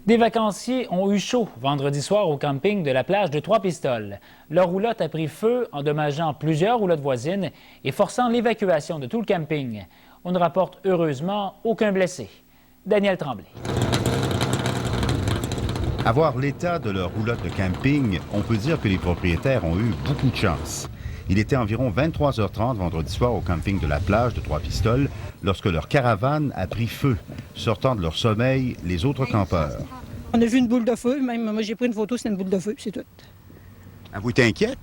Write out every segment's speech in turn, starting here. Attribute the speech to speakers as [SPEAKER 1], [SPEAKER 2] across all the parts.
[SPEAKER 1] Des vacanciers ont eu chaud vendredi soir au camping de la plage de Trois-Pistoles. Leur roulotte a pris feu, endommageant plusieurs roulottes voisines et forçant l'évacuation de tout le camping. On ne rapporte heureusement aucun blessé. Daniel Tremblay.
[SPEAKER 2] À voir l'état de leur roulotte de camping, on peut dire que les propriétaires ont eu beaucoup de chance. Il était environ 23h30 vendredi soir au camping de la plage de Trois-Pistoles lorsque leur caravane a pris feu, sortant de leur sommeil les autres campeurs.
[SPEAKER 3] On a vu une boule de feu, même moi j'ai pris une photo, c'était une boule de feu, c'est tout.
[SPEAKER 2] Ah, vous t'inquiète?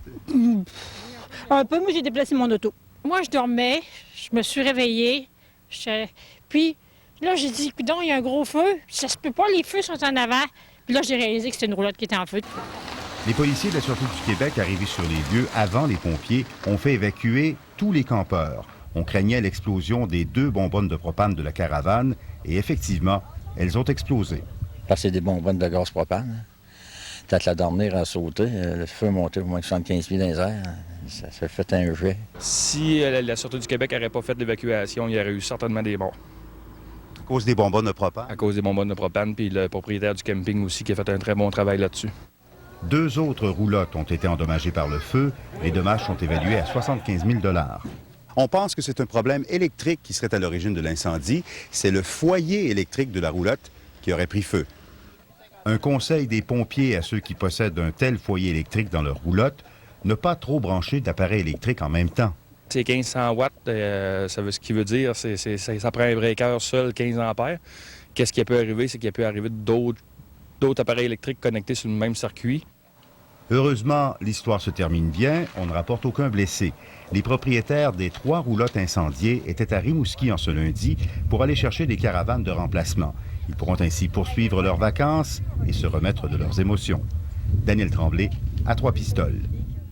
[SPEAKER 3] Un peu, moi j'ai déplacé mon auto.
[SPEAKER 4] Moi je dormais, je me suis réveillée, puis là j'ai dit, coudonc, il y a un gros feu, ça se peut pas, les feux sont en avant. Puis là j'ai réalisé que c'était une roulotte qui était en feu.
[SPEAKER 2] Les policiers de la Sûreté du Québec, arrivés sur les lieux avant les pompiers, ont fait évacuer tous les campeurs. On craignait l'explosion des 2 bonbonnes de propane de la caravane et effectivement, elles ont explosé.
[SPEAKER 5] Parce que c'est des bonbonnes de gaz propane. Quand la dernière a sauté, le feu est monté au moins 75 pieds dans les airs. Ça s'est fait un jet.
[SPEAKER 6] Si la Sûreté du Québec n'aurait pas fait l'évacuation, il y aurait eu certainement des morts.
[SPEAKER 2] À cause des bonbonnes de propane?
[SPEAKER 6] À cause des bonbonnes de propane, puis le propriétaire du camping aussi qui a fait un très bon travail là-dessus.
[SPEAKER 2] 2 autres roulottes ont été endommagées par le feu. Les dommages sont évalués à 75 000 $.
[SPEAKER 7] On pense que c'est un problème électrique qui serait à l'origine de l'incendie. C'est le foyer électrique de la roulotte qui aurait pris feu.
[SPEAKER 2] Un conseil des pompiers à ceux qui possèdent un tel foyer électrique dans leur roulotte, ne pas trop brancher d'appareils électriques en même temps.
[SPEAKER 6] C'est 1500 watts, ce qui veut dire, ça prend un breaker seul, 15 ampères. Qu'est-ce qui peut arriver? C'est qu'il peut arriver d'autres appareils électriques connectés sur le même circuit.
[SPEAKER 2] Heureusement, l'histoire se termine bien. On ne rapporte aucun blessé. Les propriétaires des 3 roulottes incendiées étaient à Rimouski en ce lundi pour aller chercher des caravanes de remplacement. Ils pourront ainsi poursuivre leurs vacances et se remettre de leurs émotions. Daniel Tremblay, à Trois-Pistoles.